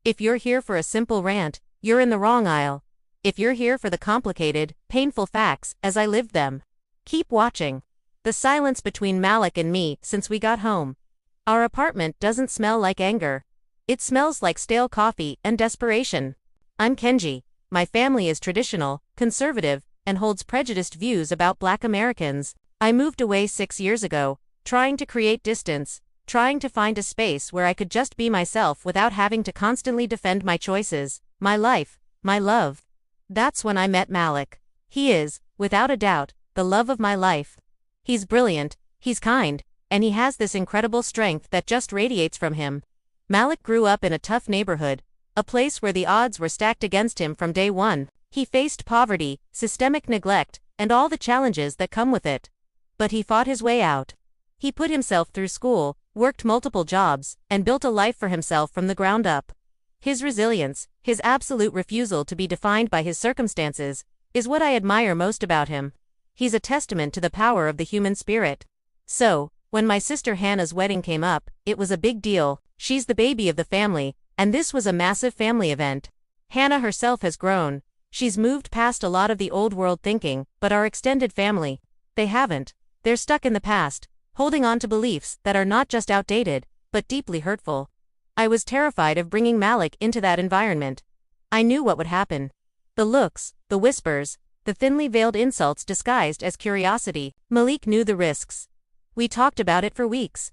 If you're here for a simple rant, you're in the wrong aisle. If you're here for the complicated, painful facts, as I lived them, keep watching. The silence between Malik and me since we got home. Our apartment doesn't smell like anger. It smells like stale coffee and desperation. I'm Kenji. My family is traditional, conservative, and holds prejudiced views about Black Americans. I moved away 6 years ago, trying to create distance, trying to find a space where I could just be myself without having to constantly defend my choices, my life, my love. That's when I met Malik. He is, without a doubt, the love of my life. He's brilliant, he's kind, and he has this incredible strength that just radiates from him. Malik grew up in a tough neighborhood, a place where the odds were stacked against him from day one. He faced poverty, systemic neglect, and all the challenges that come with it. But he fought his way out. He put himself through school, worked multiple jobs, and built a life for himself from the ground up. His resilience, his absolute refusal to be defined by his circumstances, is what I admire most about him. He's a testament to the power of the human spirit. So, when my sister Hannah's wedding came up, it was a big deal. She's the baby of the family, and this was a massive family event. Hannah herself has grown. She's moved past a lot of the old world thinking, but our extended family, they haven't. They're stuck in the past, holding on to beliefs that are not just outdated, but deeply hurtful. I was terrified of bringing Malik into that environment. I knew what would happen. The looks, the whispers, the thinly veiled insults disguised as curiosity. Malik knew the risks. We talked about it for weeks.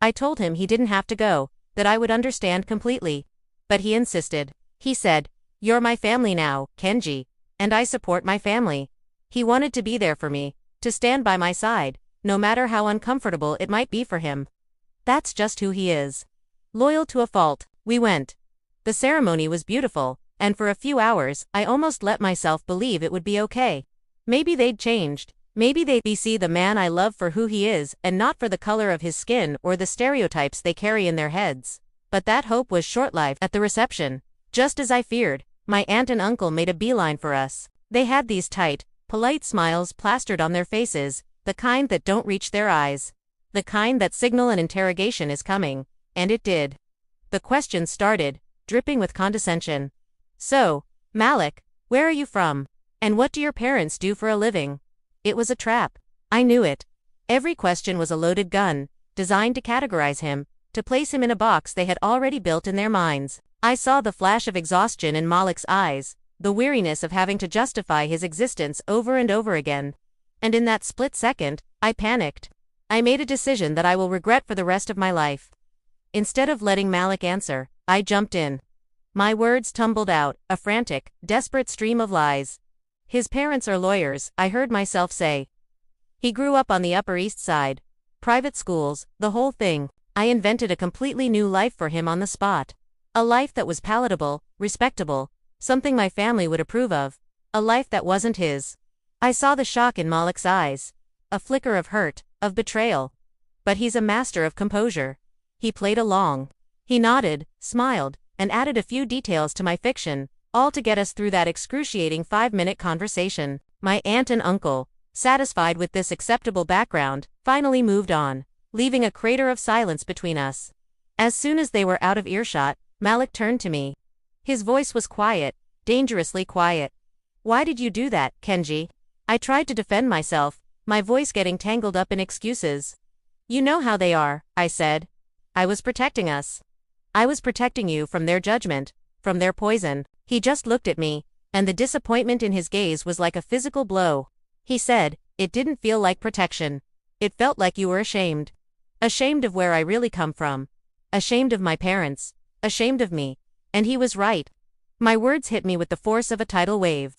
I told him he didn't have to go, that I would understand completely. But he insisted. He said, "You're my family now, Kenji, and I support my family." He wanted to be there for me, to stand by my side, no matter how uncomfortable it might be for him. That's just who he is. Loyal to a fault. We went. The ceremony was beautiful, and for a few hours, I almost let myself believe it would be okay. Maybe they'd changed. Maybe they'd see the man I love for who he is and not for the color of his skin or the stereotypes they carry in their heads. But that hope was short-lived. At the reception, just as I feared, my aunt and uncle made a beeline for us. They had these tight, polite smiles plastered on their faces, the kind that don't reach their eyes. The kind that signal an interrogation is coming. And it did. The questions started, dripping with condescension. "So, Malik, where are you from? And what do your parents do for a living?" It was a trap. I knew it. Every question was a loaded gun, designed to categorize him, to place him in a box they had already built in their minds. I saw the flash of exhaustion in Malik's eyes, the weariness of having to justify his existence over and over again. And in that split second, I panicked. I made a decision that I will regret for the rest of my life. Instead of letting Malik answer, I jumped in. My words tumbled out, a frantic, desperate stream of lies. "His parents are lawyers," I heard myself say. "He grew up on the Upper East Side. Private schools, the whole thing." I invented a completely new life for him on the spot. A life that was palatable, respectable, something my family would approve of. A life that wasn't his. I saw the shock in Malik's eyes. A flicker of hurt, of betrayal. But he's a master of composure. He played along. He nodded, smiled, and added a few details to my fiction, all to get us through that excruciating 5-minute conversation. My aunt and uncle, satisfied with this acceptable background, finally moved on, leaving a crater of silence between us. As soon as they were out of earshot, Malik turned to me. His voice was quiet, dangerously quiet. "Why did you do that, Kenji?" I tried to defend myself, my voice getting tangled up in excuses. "You know how they are," I said. "I was protecting us. I was protecting you from their judgment, from their poison." He just looked at me, and the disappointment in his gaze was like a physical blow. He said, "It didn't feel like protection. It felt like you were ashamed. Ashamed of where I really come from. Ashamed of my parents. Ashamed of me." And he was right. My words hit me with the force of a tidal wave.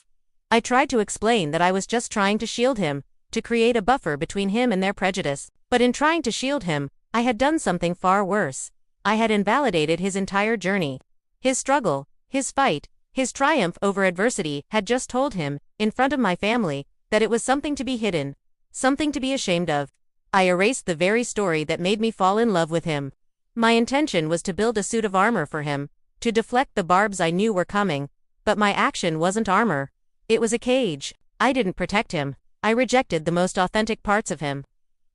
I tried to explain that I was just trying to shield him, to create a buffer between him and their prejudice. But in trying to shield him, I had done something far worse. I had invalidated his entire journey. His struggle, his fight, his triumph over adversity had just told him, in front of my family, that it was something to be hidden, something to be ashamed of. I erased the very story that made me fall in love with him. My intention was to build a suit of armor for him, to deflect the barbs I knew were coming, but my action wasn't armor. It was a cage. I didn't protect him. I rejected the most authentic parts of him.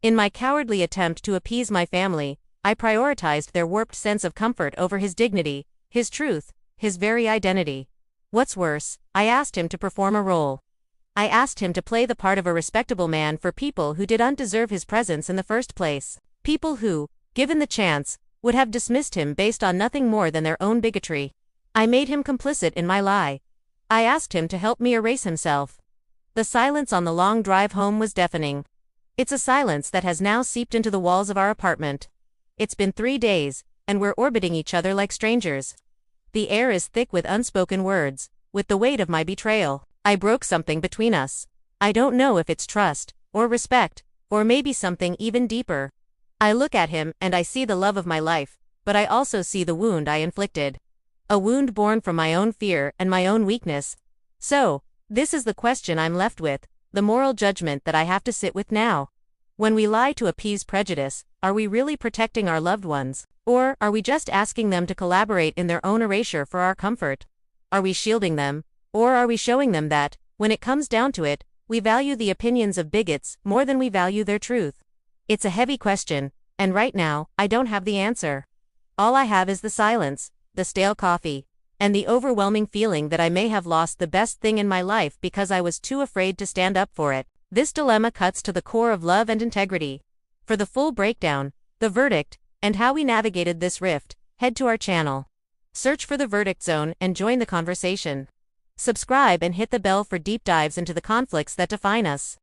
In my cowardly attempt to appease my family, I prioritized their warped sense of comfort over his dignity, his truth, his very identity. What's worse, I asked him to perform a role. I asked him to play the part of a respectable man for people who didn't deserve his presence in the first place. People who, given the chance, would have dismissed him based on nothing more than their own bigotry. I made him complicit in my lie. I asked him to help me erase himself. The silence on the long drive home was deafening. It's a silence that has now seeped into the walls of our apartment. It's been 3 days, and we're orbiting each other like strangers. The air is thick with unspoken words, with the weight of my betrayal. I broke something between us. I don't know if it's trust, or respect, or maybe something even deeper. I look at him and I see the love of my life, but I also see the wound I inflicted. A wound born from my own fear and my own weakness. So, this is the question I'm left with, the moral judgment that I have to sit with now. When we lie to appease prejudice, are we really protecting our loved ones, or are we just asking them to collaborate in their own erasure for our comfort? Are we shielding them, or are we showing them that, when it comes down to it, we value the opinions of bigots more than we value their truth? It's a heavy question, and right now, I don't have the answer. All I have is the silence, the stale coffee, and the overwhelming feeling that I may have lost the best thing in my life because I was too afraid to stand up for it. This dilemma cuts to the core of love and integrity. For the full breakdown, the verdict, and how we navigated this rift, head to our channel. Search for the Verdict Zone and join the conversation. Subscribe and hit the bell for deep dives into the conflicts that define us.